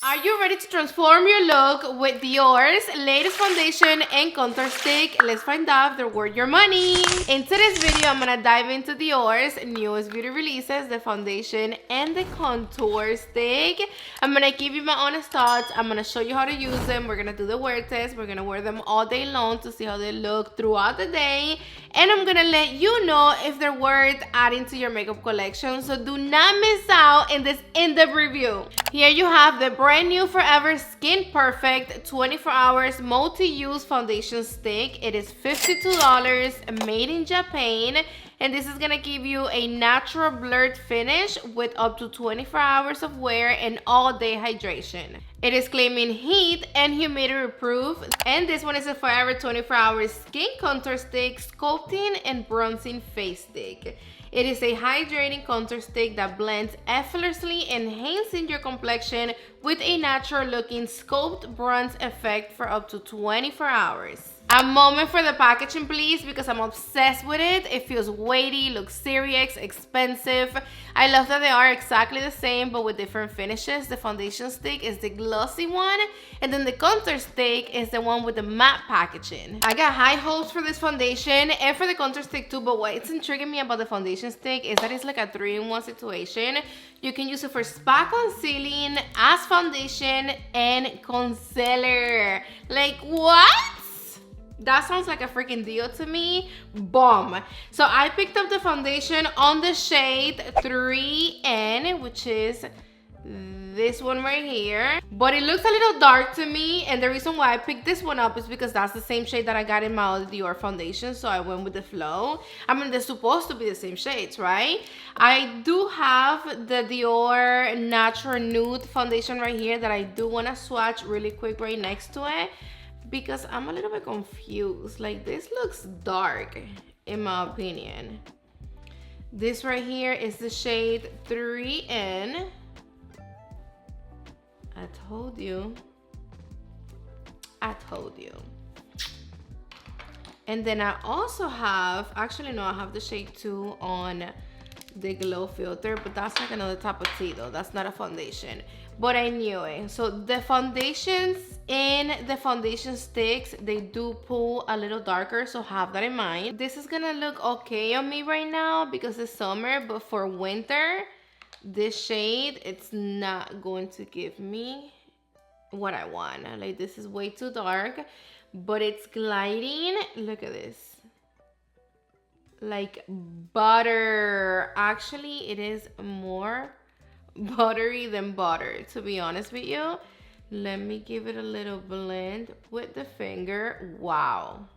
Are you ready to transform your look with Dior's latest foundation and contour stick? Let's find out if they're worth your money. In today's video, I'm gonna dive into Dior's newest beauty releases, the foundation and the contour stick. I'm gonna give you my honest thoughts. I'm gonna show you how to use them. We're gonna do the wear test. We're gonna wear them all day long to see how they look throughout the day. And I'm gonna let you know if they're worth adding to your makeup collection. So do not miss out in this in-depth review. Here you have the brand new Forever Skin Perfect 24 hours multi-use foundation stick. It is $52, made in Japan, and this is gonna give you a natural blurred finish with up to 24 hours of wear and all day hydration. It is claiming heat and humidity proof, and this one is a Forever 24 hours skin contour stick, sculpting and bronzing face stick. It is a hydrating contour stick that blends effortlessly, enhancing your complexion with a natural looking sculpt bronze effect for up to 24 hours. A moment for the packaging, please, because I'm obsessed with it. It feels weighty, looks serious, expensive. I love that they are exactly the same, but with different finishes. The foundation stick is the glossy one, and then the contour stick is the one with the matte packaging. I got high hopes for this foundation and for the contour stick too, but what's intriguing me about the foundation stick is that it's like a 3-in-1 situation. You can use it for spot concealing, as foundation, and concealer. Like, what? That sounds like a freaking deal to me. Bomb. So I picked up the foundation on the shade 3N, which is this one right here. But it looks a little dark to me, and the reason why I picked this one up is because that's the same shade that I got in my other Dior foundation, so I went with the flow. I mean, they're supposed to be the same shades, right? I do have the Dior Natural Nude foundation right here that I do want to swatch really quick right next to it, because I'm a little bit confused. Like, this looks dark in my opinion. This right here is the shade 3N. I told you. And then I also have, actually no, I have the shade 2 on the glow filter, but that's like another type of tea though. That's not a foundation, but I knew it. So the foundations in the foundation sticks, they do pull a little darker, so have that in mind. This is gonna look okay on me right now because it's summer, but for winter, this shade, it's not going to give me what I want. Like, this is way too dark, but it's gliding. Look at this. Like butter. Actually, it is more buttery than butter, to be honest with you. Let me give it a little blend with the finger. Wow.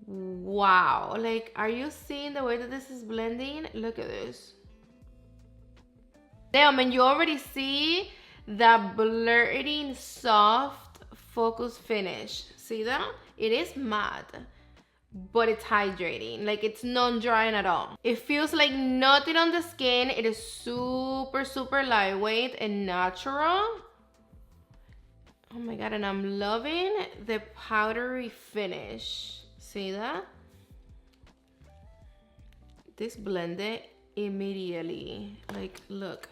Wow. Like, are you seeing the way that this is blending? Look at this. Damn, and you already see that blurting soft focus finish. See that? It is matte, but it's hydrating. Like, it's non-drying at all. It feels like nothing on the skin. It is super, super lightweight and natural. Oh my god, and I'm loving the powdery finish. See that? This blended immediately. Like, look.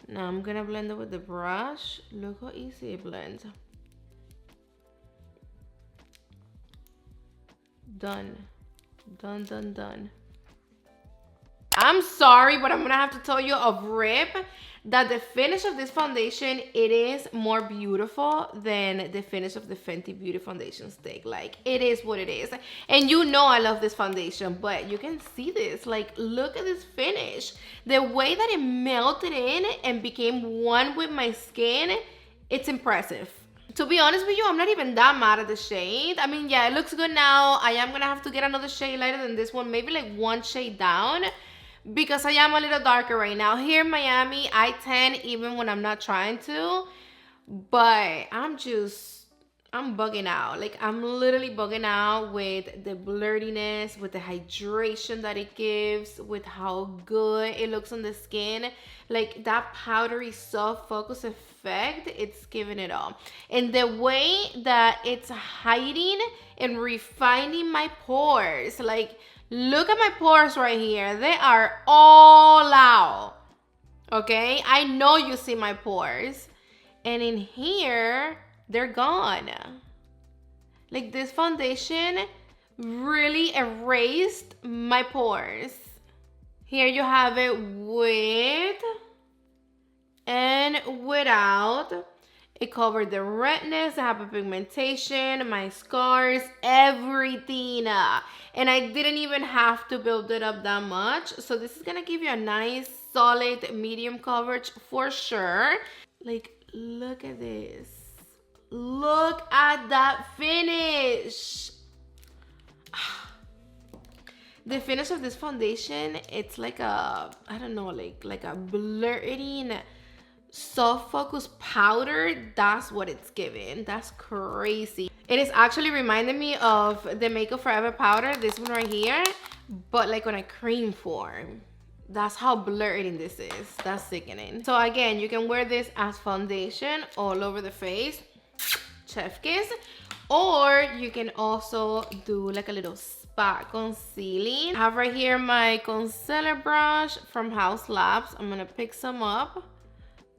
Now I'm gonna blend it with the brush. Look how easy it blends. Done. Done, done, done. I'm sorry, but I'm gonna have to tell you of rip that the finish of this foundation, it is more beautiful than the finish of the Fenty Beauty foundation stick. Like, it is what it is. And you know I love this foundation, but you can see this. Like, look at this finish. The way that it melted in and became one with my skin, it's impressive. To be honest with you, I'm not even that mad at the shade. I mean, yeah, it looks good now. I am gonna have to get another shade lighter than this one, maybe like one shade down, because I am a little darker right now. Here in Miami, I tan even when I'm not trying to, but I'm bugging out. Like, I'm literally bugging out with the blurriness, with the hydration that it gives, with how good it looks on the skin. Like, that powdery soft focus effect, it's giving it all. And the way that it's hiding and refining my pores. Like, look at my pores right here. They are all out. Okay, I know you see my pores. And in here, they're gone. Like this foundation really erased my pores. Here you have it with and without. It covered the redness, the hyperpigmentation, my scars, everything. And I didn't even have to build it up that much. So this is gonna give you a nice, solid, medium coverage for sure. Like, look at this. Look at that finish. The finish of this foundation, it's like a, I don't know, like a blurring soft focus powder. That's what it's giving. That's crazy. It is actually reminding me of the Makeup Forever powder, this one right here, but like on a cream form. That's how blurring this is. That's sickening. So again, you can wear this as foundation all over the face, chef kiss, or you can also do like a little spot concealing. I have right here my concealer brush from House Labs. I'm gonna pick some up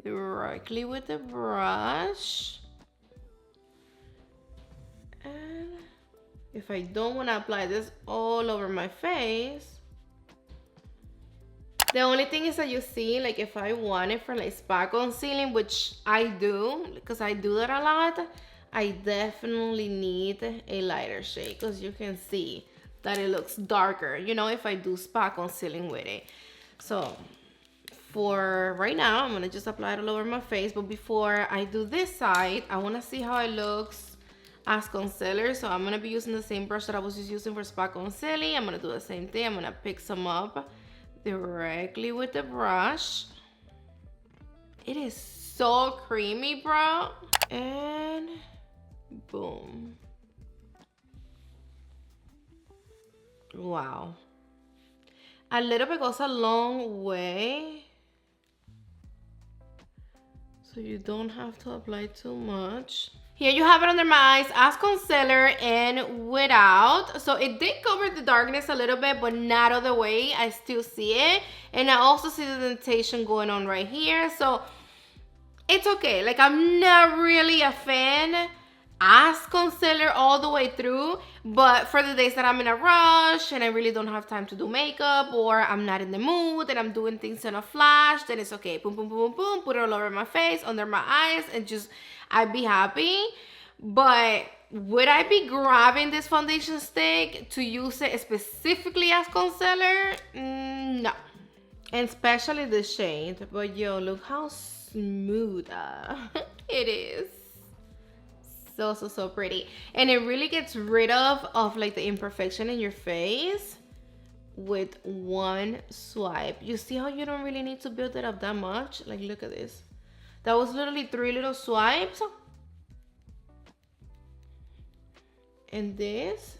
directly with the brush. And if I don't want to apply this all over my face, the only thing is that you see, like if I want it for like spot concealing, which I do, because I do that a lot, I definitely need a lighter shade because you can see that it looks darker, you know, if I do spot concealing with it. So for right now, I'm gonna just apply it all over my face, but before I do this side, I wanna see how it looks as concealer. So I'm gonna be using the same brush that I was just using for spot concealing. I'm gonna do the same thing. I'm gonna pick some up directly with the brush. It is so creamy, bro. And boom. Wow. A little bit goes a long way. So you don't have to apply too much. Here you have it under my eyes as concealer and without. So it did cover the darkness a little bit, but not all the way. I still see it. And I also see the indentation going on right here. So it's okay. Like, I'm not really a fan as concealer all the way through, but for the days that I'm in a rush and I really don't have time to do makeup, or I'm not in the mood and I'm doing things in a flash, then it's okay. Boom, boom, boom, boom, boom. Put it all over my face, under my eyes, and just, I'd be happy. But would I be grabbing this foundation stick to use it specifically as concealer? No. And especially the shade. But yo, look how smooth it is. So pretty. And it really gets rid of like the imperfection in your face with one swipe. You see how you don't really need to build it up that much? Like, look at this. That was literally 3 little swipes. And this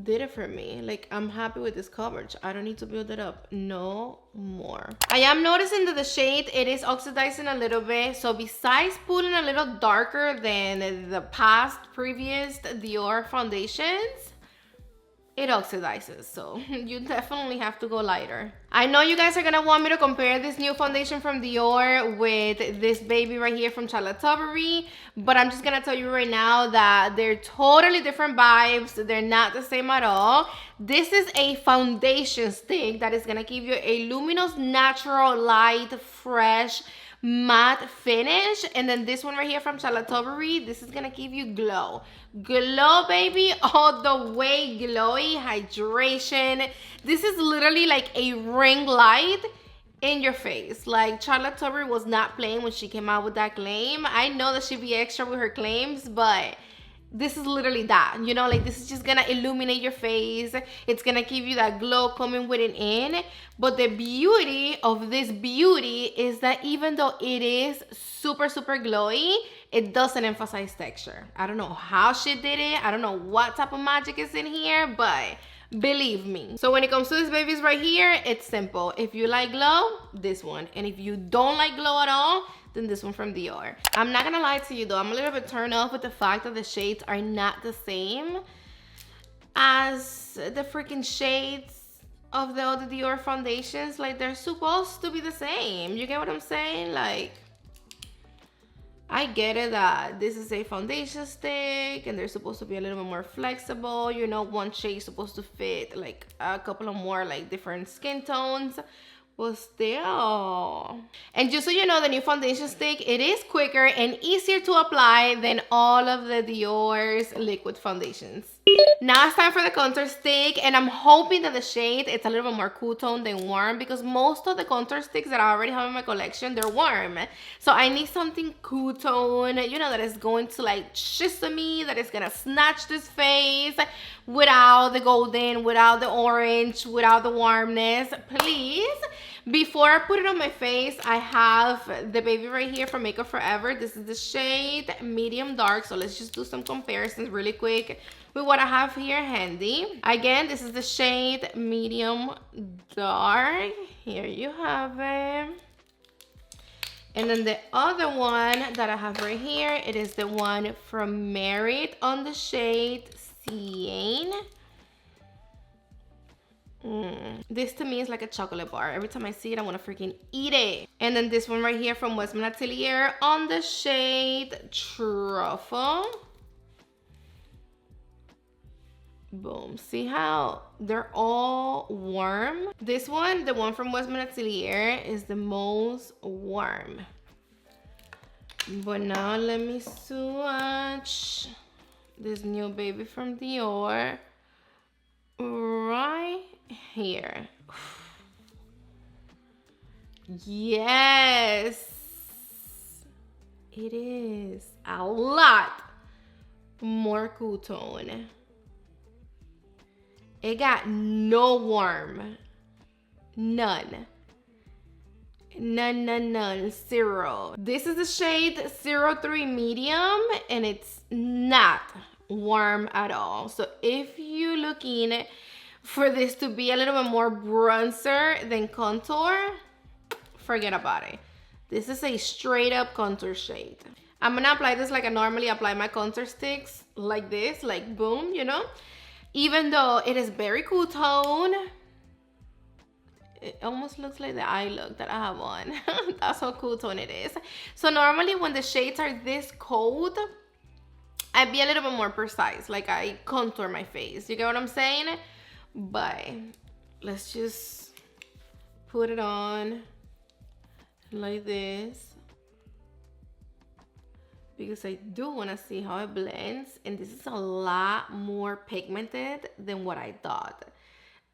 did it for me. Like, I'm happy with this coverage. I don't need to build it up no more. I am noticing that the shade, it is oxidizing a little bit. So besides putting a little darker than the previous Dior foundations, it oxidizes. So you definitely have to go lighter. I know you guys are gonna want me to compare this new foundation from Dior with this baby right here from Tilbury, but I'm just gonna tell you right now that they're totally different vibes. They're not the same at all. This is a foundation stick that is gonna give you a luminous, natural, light, fresh, matte finish. And then this one right here from Tilbury, this is gonna give you glow. Glow, baby, all the way glowy, hydration. This is literally like a ring light in your face. Like, Charlotte Tilbury was not playing when she came out with that claim. I know that she be extra with her claims, but this is literally that, you know, like this is just gonna illuminate your face. It's gonna give you that glow coming with it in. But the beauty of this beauty is that even though it is super glowy, it doesn't emphasize texture. I don't know how she did it. I don't know what type of magic is in here, but believe me. So when it comes to these babies right here, it's simple. If you like glow, this one. And if you don't like glow at all, then this one from Dior. I'm not gonna lie to you though, I'm a little bit turned off with the fact that the shades are not the same as the freaking shades of the other Dior foundations. Like, they're supposed to be the same. You get what I'm saying? Like, I get it that this is a foundation stick and they're supposed to be a little bit more flexible. You know, one shade is supposed to fit like a couple of more like different skin tones. But still. And just so you know, the new foundation stick, it is quicker and easier to apply than all of the Dior's liquid foundations. Now it's time for the contour stick, and I'm hoping that the shade it's a little bit more cool tone than warm, because most of the contour sticks that I already have in my collection, they're warm. So I need something cool tone, you know, that is going to like chisel me, that is gonna snatch this face without the golden, without the orange, without the warmness. Please, before I put it on my face, I have the baby right here from Makeup Forever. This is the shade medium dark, so let's just do some comparisons really quick with what I have here handy. Again, this is the shade medium dark. Here you have it. And then the other one that I have right here, it is the one from Merit on the shade Cyan. This to me is like a chocolate bar. Every time I see it, I want to freaking eat it. And then this one right here from Westman Atelier on the shade Truffle. Boom. See how they're all warm? This one, the one from Westman Atelier, is the most warm. But now let me swatch this new baby from Dior right here. Yes, it is a lot more cool tone. It got no warm. None. None. Zero. This is the shade 03 medium, and it's not warm at all. So if you're looking for this to be a little bit more bronzer than contour, forget about it. This is a straight up contour shade. I'm gonna apply this like I normally apply my contour sticks, like this, like boom, you know? Even though it is very cool tone, it almost looks like the eye look that I have on. That's how cool tone it is. So normally when the shades are this cold, I'd be a little bit more precise. Like I contour my face. You get what I'm saying? But let's just put it on like this, because I do want to see how it blends. And this is a lot more pigmented than what I thought.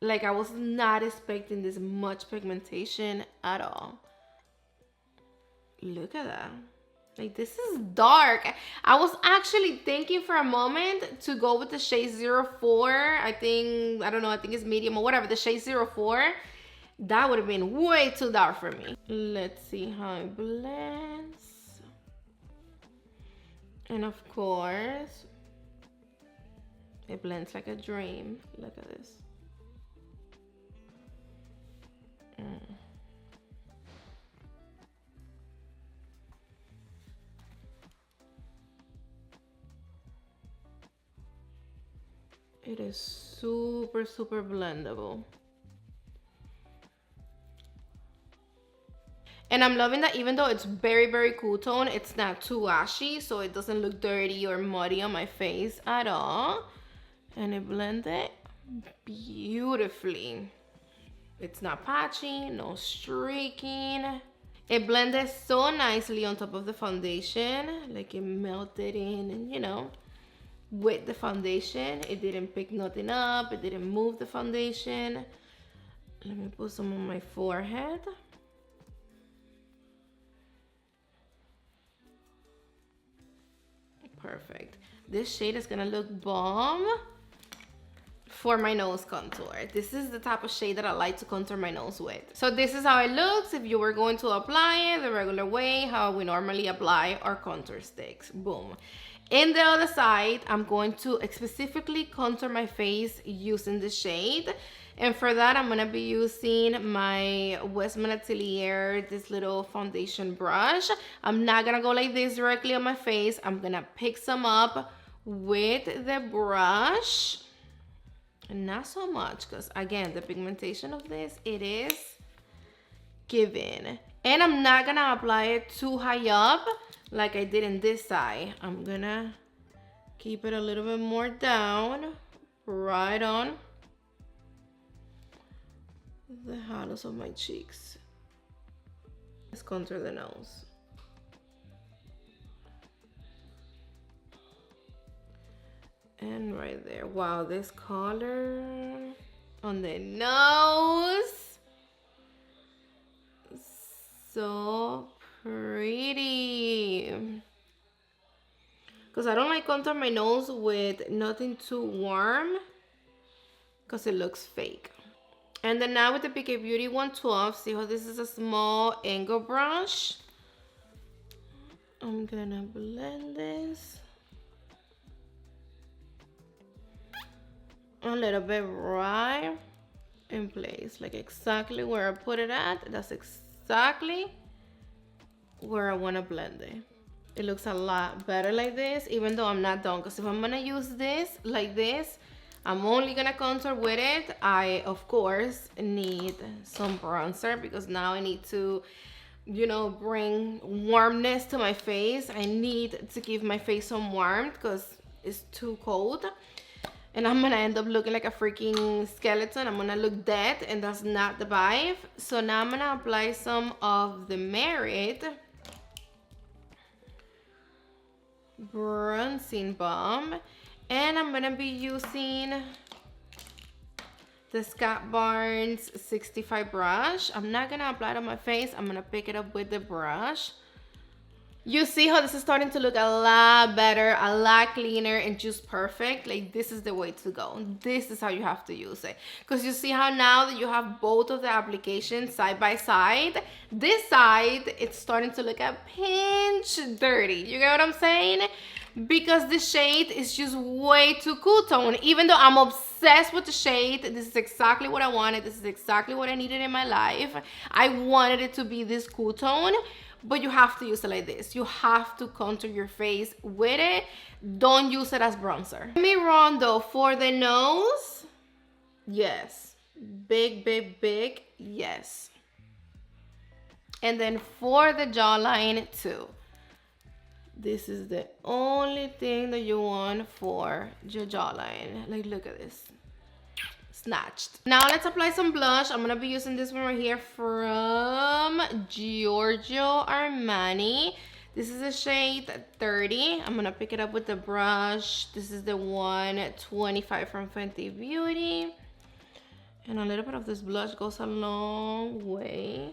Like I was not expecting this much pigmentation at all. Look at that. Like this is dark. I was actually thinking for a moment to go with the shade 04. I think it's medium or whatever, the shade 04. That would have been way too dark for me. Let's see how it blends. And of course, it blends like a dream. Look at this. It is super blendable. And I'm loving that even though it's very cool tone, it's not too ashy, so it doesn't look dirty or muddy on my face at all. And it blended beautifully. It's not patchy, no streaking. It blended so nicely on top of the foundation, like it melted in, and you know, with the foundation, it didn't pick nothing up, it didn't move the foundation. Let me put some on my forehead. Perfect. This shade is gonna look bomb for my nose contour. This is the type of shade that I like to contour my nose with. So this is how it looks if you were going to apply it the regular way, how we normally apply our contour sticks. Boom. In the other side, I'm going to specifically contour my face using the shade. And for that, I'm gonna be using my Westman Atelier, this little foundation brush. I'm not gonna go like this directly on my face. I'm gonna pick some up with the brush. And not so much, because again, the pigmentation of this, it is given. And I'm not gonna apply it too high up like I did in this side. I'm gonna keep it a little bit more down, right on the hollows of my cheeks. Let's contour the nose. And right there. Wow, this color on the nose. So pretty. Because I don't like contour my nose with nothing too warm, because it looks fake. And then now with the PK Beauty 112, see how this is a small angle brush? I'm gonna blend this a little bit right in place, like exactly where I put it at. That's exactly where I want to blend it. It looks a lot better like this, even though I'm not done, because if I'm gonna use this like this, I'm only gonna contour with it. I of course need some bronzer, because now I need to, you know, bring warmness to my face. I need to give my face some warmth because it's too cold. And I'm gonna end up looking like a freaking skeleton. I'm gonna look dead, and that's not the vibe. So now I'm gonna apply some of the Merit bronzing balm, and I'm gonna be using the Scott Barnes 65 brush. I'm not gonna apply it on my face. I'm gonna pick it up with the brush. You see how this is starting to look a lot better, a lot cleaner, and just perfect. Like, this is the way to go. This is how you have to use it. Because you see how now that you have both of the applications side by side, this side, it's starting to look a pinch dirty. You get what I'm saying? Because the shade is just way too cool tone. Even though I'm obsessed with the shade, this is exactly what I wanted. This is exactly what I needed in my life. I wanted it to be this cool tone. But you have to use it like this. You have to contour your face with it. Don't use it as bronzer. Let me run though, for the nose, yes. Big, big, big, yes. And then for the jawline too. This is the only thing that you want for your jawline. Like, look at this. Snatched. Now let's apply some blush. I'm gonna be using this one right here from Giorgio Armani. This is a shade 30. I'm gonna pick it up with the brush. This is the 125 from Fenty Beauty. And a little bit of this blush goes a long way.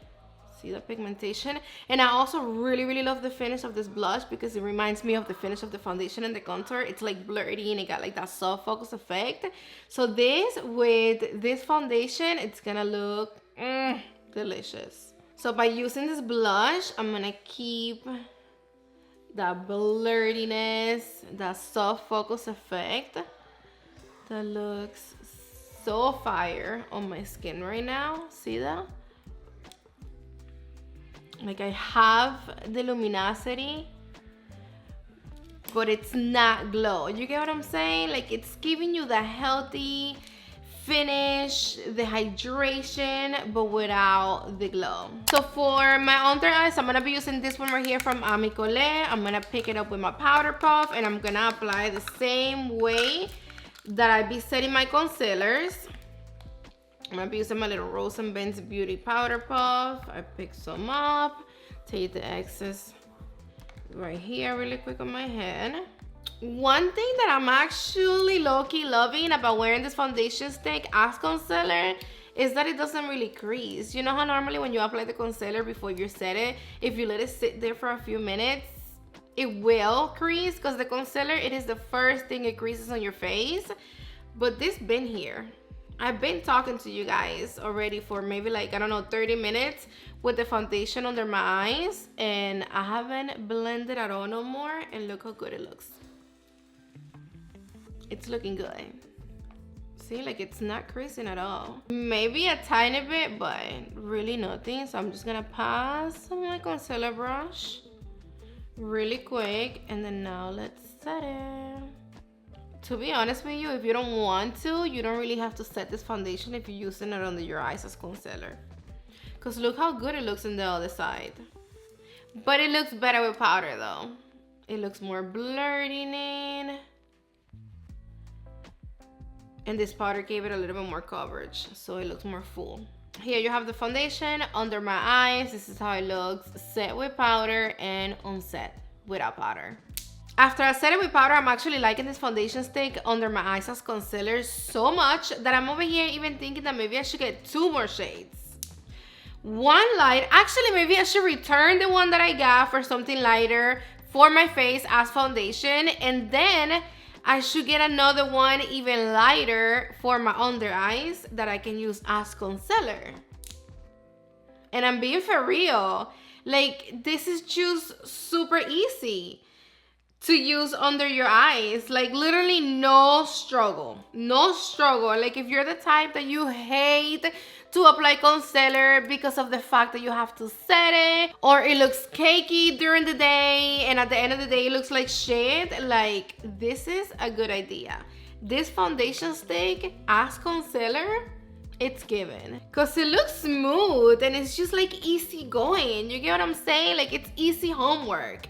See the pigmentation? And I also really, really love the finish of this blush, because it reminds me of the finish of the foundation and the contour. It's like blurry, and it got like that soft focus effect. So this, with this foundation, it's gonna look delicious. So by using this blush, I'm gonna keep that blurriness, that soft focus effect that looks so fire on my skin right now. See that? Like, I have the luminosity, but it's not glow. You get what I'm saying? Like, it's giving you the healthy finish, the hydration, but without the glow. So for my under eyes, I'm gonna be using this one right here from Ami Colette. I'm gonna pick it up with my powder puff, and I'm gonna apply the same way that I be setting my concealers. I'm gonna be using my little Rose and Ben's Beauty Powder Puff. I pick some up, take the excess right here really quick on my head. One thing that I'm actually low-key loving about wearing this foundation stick as concealer is that it doesn't really crease. You know how normally when you apply the concealer before you set it, if you let it sit there for a few minutes, it will crease, because the concealer, it is the first thing it creases on your face. But this been here. I've been talking to you guys already for maybe like, I don't know, 30 minutes with the foundation under my eyes, and I haven't blended at all no more, and look how good it looks. It's looking good. See, like, it's not creasing at all. Maybe a tiny bit, but really nothing. So I'm just gonna pass on my concealer brush really quick, and then now let's set it. To be honest with you, if you don't want to, you don't really have to set this foundation if you're using it under your eyes as concealer. Because look how good it looks on the other side. But it looks better with powder though. It looks more blurring in. And this powder gave it a little bit more coverage, so it looks more full. Here you have the foundation under my eyes. This is how it looks, set with powder and unset without powder. After I set it with powder, I'm actually liking this foundation stick under my eyes as concealer so much that I'm over here even thinking that maybe I should get 2 more shades. One light, actually maybe I should return the one that I got for something lighter for my face as foundation, and then I should get another one even lighter for my under eyes that I can use as concealer. And I'm being for real. Like, this is just super easy to use under your eyes. Like, literally no struggle. No struggle. Like, if you're the type that you hate to apply concealer because of the fact that you have to set it, or it looks cakey during the day and at the end of the day it looks like shit, like, this is a good idea. This foundation stick as concealer, it's given. Cause it looks smooth and it's just like easy going. You get what I'm saying? Like, it's easy homework.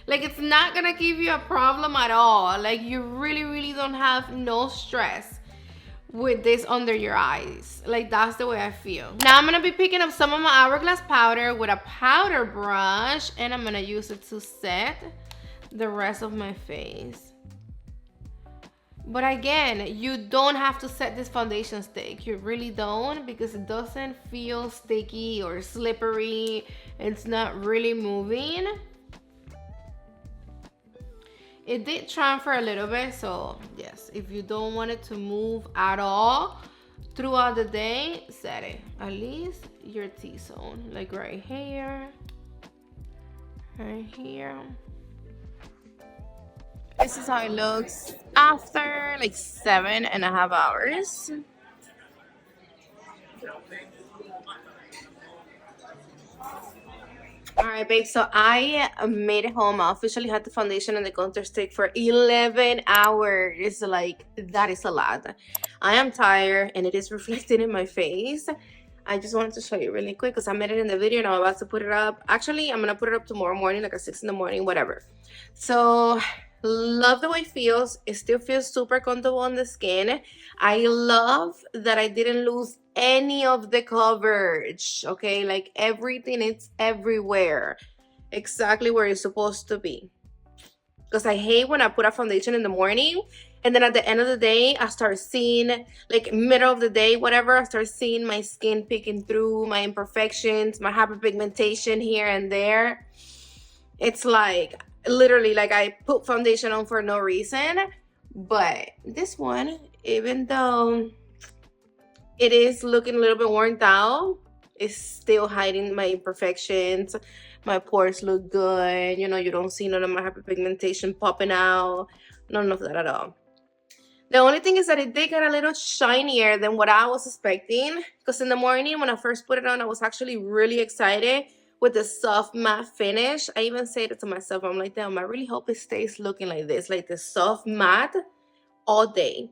Like, it's not gonna give you a problem at all. Like, you really don't have no stress with this under your eyes. Like, that's the way I feel. Now I'm gonna be picking up some of my Hourglass powder with a powder brush, and I'm gonna use it to set the rest of my face. But again, you don't have to set this foundation stick. You really don't, because it doesn't feel sticky or slippery. It's not really moving. It did transfer a little bit, so yes, if you don't want it to move at all throughout the day, set it. At least your T-zone, like right here, right here. This is how it looks after like 7.5 hours. All right, babe, so I made it home. I officially had the foundation and the contour stick for 11 hours. Like, that is a lot. I am tired and it is reflected in my face. I just wanted to show you really quick because I made it in the video and I'm about to put it up. Actually, I'm going to put it up tomorrow morning, like at 6 in the morning, whatever. So, love the way it feels. It still feels super comfortable on the skin. I love that I didn't lose any of the coverage, okay? Like, everything is everywhere, exactly where it's supposed to be. Because I hate when I put a foundation in the morning and then at the end of the day I start seeing, like middle of the day, whatever, I start seeing my skin peeking through, my imperfections, my hyperpigmentation here and there. It's like, literally, like I put foundation on for no reason. But this one, even though it is looking a little bit worn out, it's still hiding my imperfections. My pores look good. You know, you don't see none of my hyperpigmentation popping out. None of that at all. The only thing is that it did get a little shinier than what I was expecting. Because in the morning when I first put it on, I was actually really excited with the soft matte finish. I even said it to myself. I'm like, damn, I really hope it stays looking like this. Like the soft matte all day.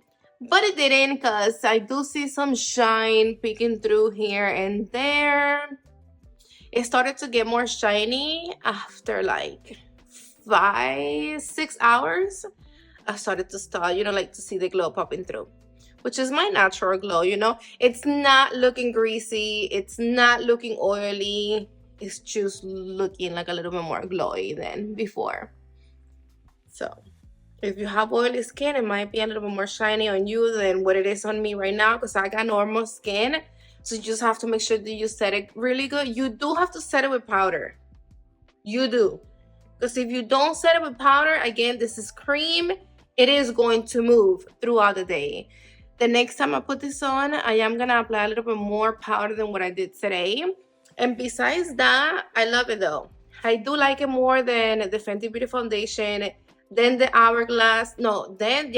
But it didn't, because I do see some shine peeking through here and there. It started to get more shiny after like 5-6 hours. I started to start, you know, like to see the glow popping through, which is my natural glow, you know. It's not looking greasy. It's not looking oily. It's just looking like a little bit more glowy than before. So if you have oily skin, it might be a little bit more shiny on you than what it is on me right now, because I got normal skin. So you just have to make sure that you set it really good. You do have to set it with powder. You do. Because if you don't set it with powder, again, this is cream. It is going to move throughout the day. The next time I put this on, I am going to apply a little bit more powder than what I did today. And besides that, I love it though. I do like it more than the Fenty Beauty Foundation, then the Hourglass, then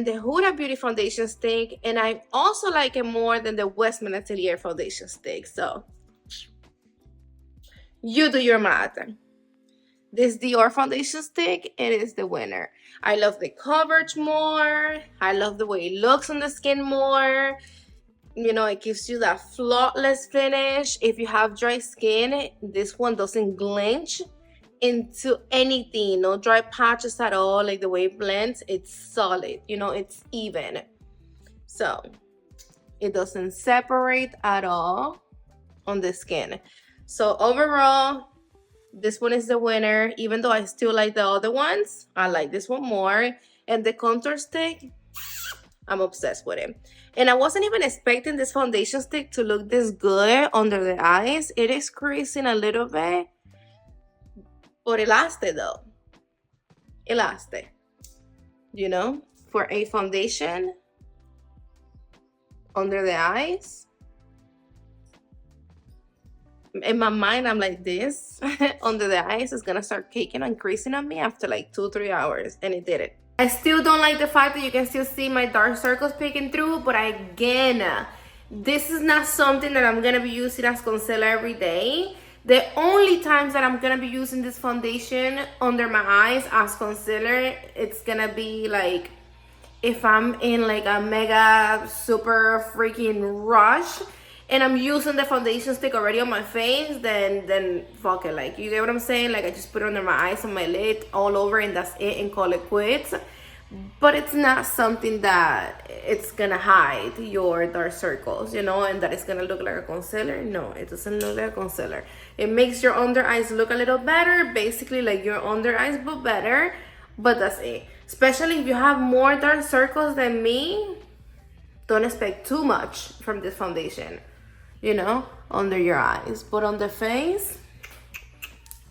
the Huda Beauty Foundation Stick, and I also like it more than the Westman Atelier Foundation Stick. So, you do your math. this Dior foundation stick, it is the winner. I love the coverage more. I love the way it looks on the skin more. You know, it gives you that flawless finish. If you have dry skin, this one doesn't glinch into anything. No dry patches at all. Like the way it blends, it's solid. You know, it's even. So it doesn't separate at all on the skin. So overall, this one is the winner. Even though I still like the other ones, I like this one more. And the contour stick, I'm obsessed with it. And I wasn't even expecting this foundation stick to look this good under the eyes. It is creasing a little bit, but it lasted though. It lasted, you know, for a foundation under the eyes. In my mind, I'm like, this under the eyes is gonna start caking and creasing on me after like 2-3 hours, and it didn't. I still don't like the fact that you can still see my dark circles peeking through, but again, this is not something that I'm gonna be using as concealer every day. The only times that I'm gonna be using this foundation under my eyes as concealer, it's gonna be like if I'm in like a mega super freaking rush and I'm using the foundation stick already on my face, then fuck it. Like, you get what I'm saying? Like, I just put it under my eyes, on my lid, all over, and that's it, and call it quits. But it's not something that it's gonna hide your dark circles, you know, and that it's gonna look like a concealer. No, it doesn't look like a concealer. It makes your under eyes look a little better, basically like your under eyes, but better. But that's it. Especially if you have more dark circles than me, don't expect too much from this foundation, you know, under your eyes. But on the face,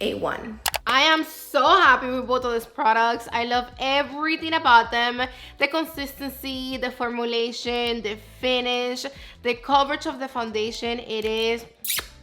A1. I am so happy with both of these products. I love everything about them. The consistency, the formulation, the finish, the coverage of the foundation. It is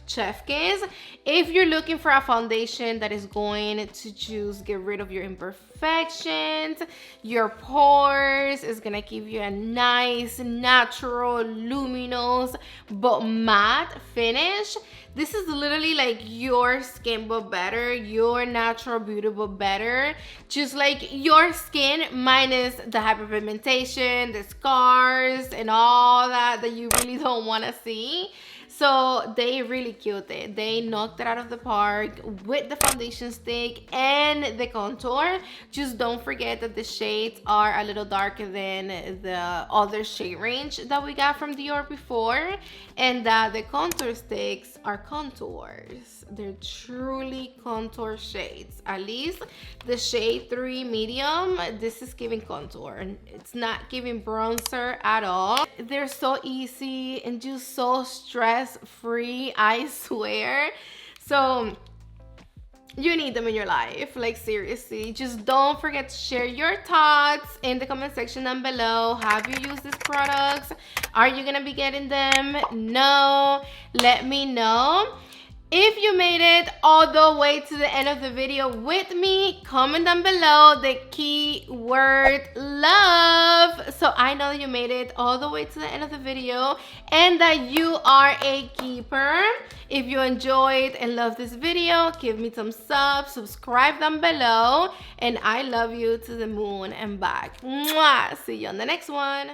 chef kiss. If you're looking for a foundation that is going to just get rid of your imperfections, your pores, is gonna give you a nice, natural, luminous, but matte finish, this is literally like your skin but better, your natural beauty but better. Just like your skin minus the hyperpigmentation, the scars, and all that you really don't want to see. So they really killed it. They knocked it out of the park with the foundation stick and the contour. Just don't forget that the shades are a little darker than the other shade range that we got from Dior before, and that the contour sticks are contours. They're truly contour shades. At least the shade 3 medium, this is giving contour. It's not giving bronzer at all. They're so easy and just so stress-free, I swear. So you need them in your life, like seriously. Just don't forget to share your thoughts in the comment section down below. Have you used these products? Are you gonna be getting them? No, let me know. If you made it all the way to the end of the video with me, comment down below the keyword love, so I know that you made it all the way to the end of the video and that you are a keeper. If you enjoyed and loved this video, give me some subs, subscribe down below, and I love you to the moon and back. Mwah! See you on the next one.